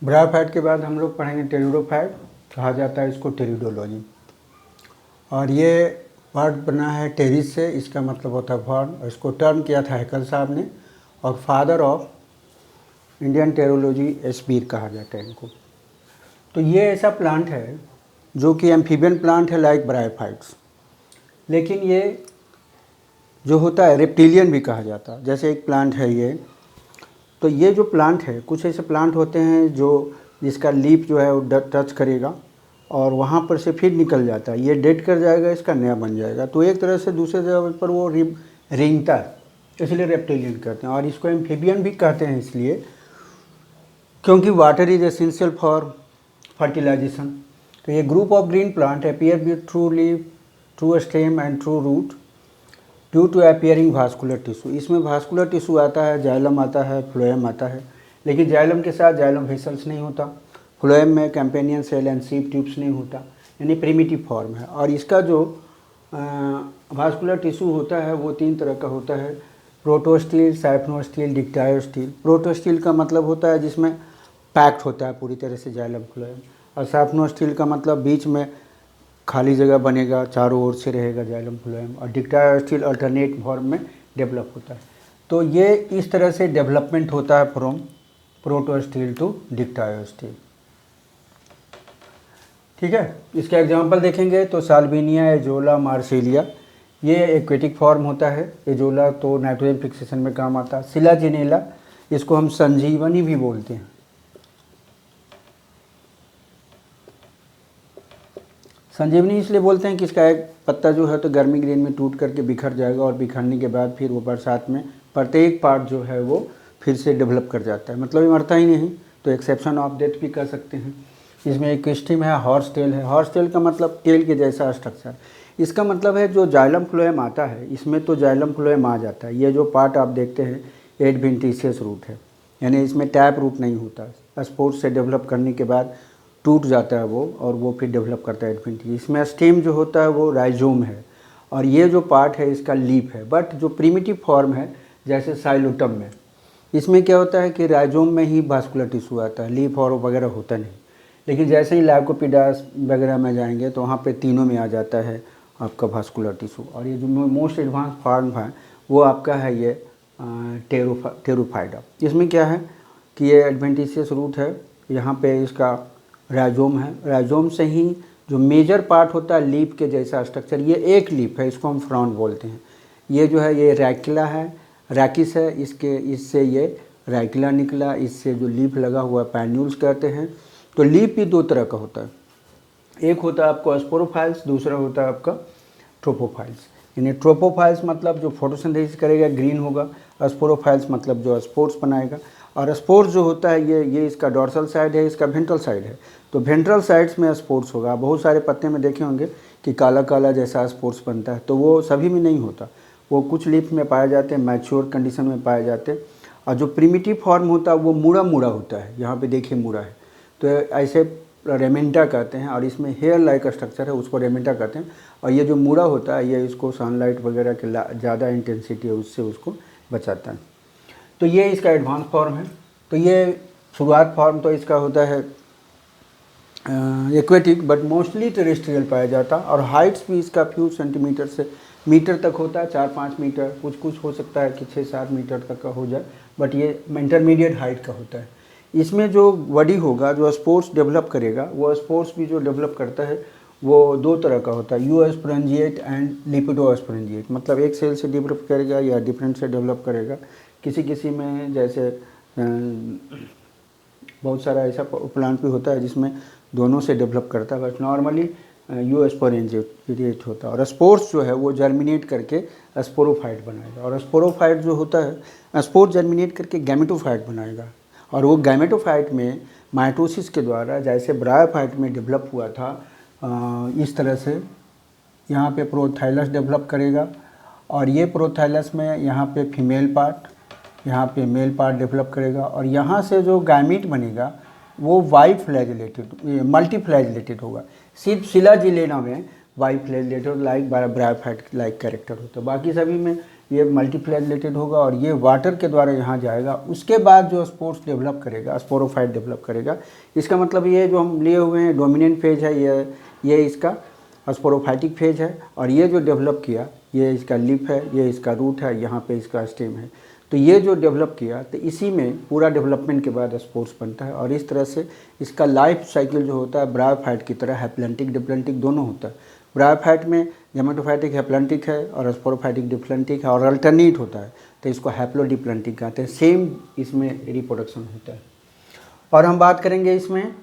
Bryophyte के बाद हम लोग पढ़ेंगे टेरिडोफाइट, कहा जाता है इसको टेरिडोलॉजी। और ये वर्ड बना है टेरिस से, इसका मतलब होता है फॉर्म। इसको टर्न किया था हैकल साहब ने, और फादर ऑफ इंडियन टेरोलॉजी एस्पीर कहा जाता है इनको। तो ये ऐसा प्लांट है जो कि एम्फीबियन प्लांट है लाइक ब्रायोफाइट्स, लेकिन ये जो होता है रेप्टिलियन भी कहा जाता है। जैसे एक प्लांट है ये, तो ये जो प्लांट है, कुछ ऐसे प्लांट होते हैं जो जिसका लीफ जो है वो टच करेगा और वहाँ पर से फिर निकल जाता है, ये डेड कर जाएगा, इसका नया बन जाएगा। तो एक तरह से दूसरे जगह पर वो रेंगता है, इसलिए रेप्टिलियन कहते हैं। और इसको एम्फीबियन भी कहते हैं इसलिए क्योंकि water is essential for fertilization. तो ये group of green plant appear with true leaf, true stem and true root due to appearing vascular tissue. इसमें भास्कुलर टिश्यू आता है, जाइलम आता है, फ्लोएम आता है, लेकिन जाइलम के साथ जाइलम वेसल्स नहीं होता। फ्लोएम में कैम्पेनियन सेल एंड सीप ट्यूब्स नहीं होता, यानी प्रिमिटिव फॉर्म है। और इसका जो भास्कुलर टिश्यू होता है वो 3 तरह का होता है, प्रोटोस्टील, साइफनोस्टील, डिक्टायोस्टील। प्रोटोस्टील का मतलब होता है जिसमें पैक्ड होता है पूरी तरह से जाइलम फ्लोएम, और साइफनोस्टील का मतलब बीच में खाली जगह बनेगा, चारों ओर से रहेगा जाइलम फ्लोएम। और डिक्टायोस्टील अल्टरनेट फॉर्म में डेवलप होता है। तो ये इस तरह से डेवलपमेंट होता है फ्रॉम प्रोटोस्टील टू डिक्टायोस्टील। ठीक है, इसका एग्जांपल देखेंगे तो साल्विनिया, एजोला, मार्सिलिया, ये एक्वेटिक फॉर्म होता है। एजोला तो नाइट्रोजन फिक्सेशन में काम आता है। सिलाजिनेला, इसको हम संजीवनी भी बोलते हैं। संजीवनी इसलिए बोलते हैं कि इसका एक पत्ता जो है तो गर्मी के दिन में टूट करके बिखर जाएगा, और बिखरने के बाद फिर वो बरसात में प्रत्येक पार्ट जो है वो फिर से डेवलप कर जाता है, मतलब ये मरता ही नहीं। तो एक्सेप्शन ऑफ डेथ भी कर सकते हैं। इसमें एक स्टिम है, हॉर्स टेल है। हॉर्स टेल का मतलब टेल के जैसा स्ट्रक्चर। इसका मतलब है जो जाइलम फ्लोएम आता है इसमें तो जाइलम फ्लोएम आ जाता है। ये जो पार्ट आप देखते हैं एडवेंटिशियस रूट है, यानी इसमें टैप रूट नहीं होता। स्पोर्स से डेवलप करने के बाद टूट जाता है वो, और वो फिर डेवलप करता है एडवेंटिशियस। इसमें स्टेम जो होता है वो राइजोम है, और ये जो पार्ट है इसका लीफ है। बट जो प्रिमिटिव फॉर्म है जैसे साइलोटम में, इसमें क्या होता है कि राइजोम में ही भास्कुलर टिश्यू आता है, लीफ और वगैरह होता नहीं। लेकिन जैसे ही लाइकोपिडास वगैरह में जाएंगे तो वहाँ पे तीनों में आ जाता है आपका भास्कुलर टिश्यू। और ये जो मोस्ट एडवांस फॉर्म है वो आपका है ये टेरोफाइटा। इसमें क्या है कि ये एडवेंटिशियस रूट है, यहाँ पे इसका राइजोम है। राइजोम से ही जो मेजर पार्ट होता है लीफ के जैसा स्ट्रक्चर, ये एक लीफ है, इसको हम फ्रॉन्ट बोलते हैं। ये जो है ये रैकिला है, रैकिस है, इससे ये रैकिला निकला, इससे जो लीफ लगा हुआ पैन्यूल्स कहते हैं। तो लीफ भी 2 तरह का होता है, एक होता है आपको स्पोरोफाइल्स, दूसरा होता है आपका ट्रोपोफाइल्स। यानी ट्रोपोफाइल्स मतलब जो फोटोसिंथेसिस करेगा ग्रीन होगा, स्पोरोफाइल्स मतलब जो स्पोर्स बनाएगा। और स्पोर्स जो होता है ये इसका डॉर्सल साइड है, इसका वेंट्रल साइड है। तो वेंट्रल साइड्स में स्पोर्स होगा। बहुत सारे पत्ते में देखे होंगे कि काला काला जैसा स्पोर्स बनता है, तो वो सभी में नहीं होता, वो कुछ लीफ में पाए जाते हैं, मैच्योर कंडीशन में पाए जाते हैं। और जो प्रिमिटिव फॉर्म होता है वो मुड़ा मुड़ा होता है, यहाँ पे देखिए मुड़ा है, तो ऐसे रेमेंटा कहते हैं। और इसमें हेयर लाइक स्ट्रक्चर है, उसको रेमेंटा कहते हैं। और ये जो मुड़ा होता है ये इसको सनलाइट वगैरह के ज़्यादा इंटेंसिटी है उससे उसको बचाता है। तो ये इसका एडवांस फॉर्म है। तो ये शुरुआत फॉर्म तो इसका होता है एक्वेटिक, बट मोस्टली टेरेस्ट्रियल पाया जाता है। और हाइट्स भी इसका फ्यू सेंटीमीटर से मीटर तक होता है, 4-5 मीटर, कुछ हो सकता है कि 6-7 मीटर तक का हो जाए, बट ये इंटरमीडिएट हाइट का होता है। इसमें जो बॉडी होगा, जो स्पोर्स डेवलप करेगा, वो स्पोर्स भी जो डेवलप करता है वो 2 तरह का होता है, यूस्पोरेंजिएट एंड लिपिडोस्पोरेंजिएट। मतलब एक सेल से डेवलप करेगा या डिफरेंट से डेवलप करेगा। किसी किसी में जैसे बहुत सारा ऐसा प्लांट भी होता है जिसमें दोनों से डेवलप करता है, बट नॉर्मली यूस्पोरेंजिएट होता है। और स्पोर्स जो है वो जर्मिनेट करके स्पोरोफाइट बनाएगा, और स्पोरोफाइट जो होता है स्पोर जर्मिनेट करके गैमेटोफाइट बनाएगा। और वो गैमेटोफाइट में माइटोसिस के द्वारा जैसे ब्रायोफाइट में डेवलप हुआ था, इस तरह से यहाँ पे प्रोथाइलस डेवलप करेगा। और ये प्रोथाइलस में यहाँ पे फीमेल पार्ट, यहाँ पे मेल पार्ट डेवलप करेगा। और यहाँ से जो गैमीट बनेगा वो वाई फ्लैजिलेटेड मल्टी फ्लैजिलेटेड होगा। सिर्फ सिलाजिलेना में वाई flagellated like bryophyte like character होता है, बाकी सभी में ये मल्टीफ्लैजेलेटेड होगा और ये वाटर के द्वारा यहाँ जाएगा। उसके बाद जो स्पोर्स डेवलप करेगा, स्पोरोफाइट डेवलप करेगा। इसका मतलब ये जो हम लिए हुए हैं डोमिनेंट फेज है, ये इसका स्पोरोफाइटिक फेज है, और ये जो डेवलप किया ये इसका लिप है, ये इसका रूट है, यहाँ पे इसका स्टेम है। तो ये जो डेवलप किया तो इसी में पूरा डेवलपमेंट के बाद स्पोर्स बनता है। और इस तरह से इसका लाइफ साइकिल जो होता है ब्रायोफाइट की तरह हैप्लैंटिक डिप्लैंटिक दोनों होता है। ब्रायोफाइट में गेमेटोफाइटिक हैप्लैंटिक है और स्पोरोफाइटिक डिप्लैंटिक है और अल्टरनेट होता है, तो इसको हैप्लोडिप्लैंटिक कहते हैं। सेम इसमें रिप्रोडक्शन होता है। और हम बात करेंगे इसमें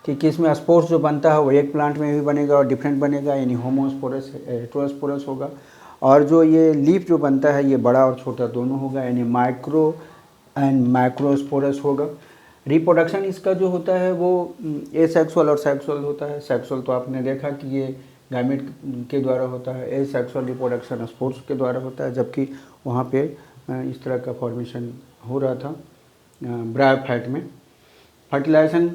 कि इसमें स्पोर्स जो बनता है वो एक प्लांट में भी बनेगा और डिफरेंट बनेगा, यानी होमोस्पोरस हेटेरोस्पोरस होगा। और जो ये लीफ जो बनता है ये बड़ा और छोटा दोनों होगा, यानी माइक्रो एंड माइक्रोस्पोरस होगा। रिप्रोडक्शन इसका जो होता है वो एसेक्सुअल और सेक्सुअल होता है। सेक्सुअल तो आपने देखा कि ये गैमेट के द्वारा होता है, एसेक्सुअल रिप्रोडक्शन स्पोर्स के द्वारा होता है, जबकि वहाँ पे इस तरह का फॉर्मेशन हो रहा था ब्रायोफाइट में। Fertilization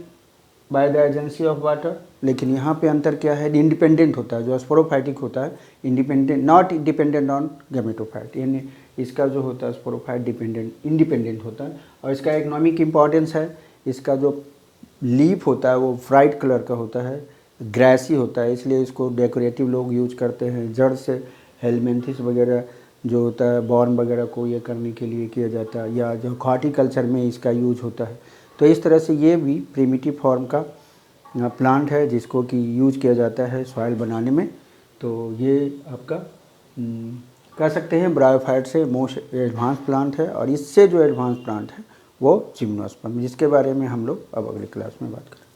by the agency of water, लेकिन यहाँ पे अंतर क्या है, इंडिपेंडेंट होता है। जो स्पोरोफाइटिक होता है independent, not dependent on gametophyte, यानी इसका जो होता है स्पोरोफाइट इंडिपेंडेंट होता है। और इसका इकोनॉमिक इम्पॉर्टेंस है, इसका जो लीफ होता है वो ब्राइट कलर का होता है, ग्रेसी होता है, इसलिए इसको डेकोरेटिव लोग यूज करते हैं। जड़ से हेलमेंथिस वगैरह जो होता है बॉर्न वगैरह को ये करने के लिए किया जाता है, या जो हॉर्टिकल्चर में इसका यूज होता है। तो इस तरह से ये भी प्रिमिटिव फॉर्म का प्लांट है जिसको कि यूज किया जाता है सॉइल बनाने में। तो ये आपका कह सकते हैं ब्रायोफाइट से मोस्ट एडवांस प्लांट है। और इससे जो एडवांस प्लांट है वो जिम्नोस्पर्म, जिसके बारे में हम लोग अब अगली क्लास में बात करेंगे।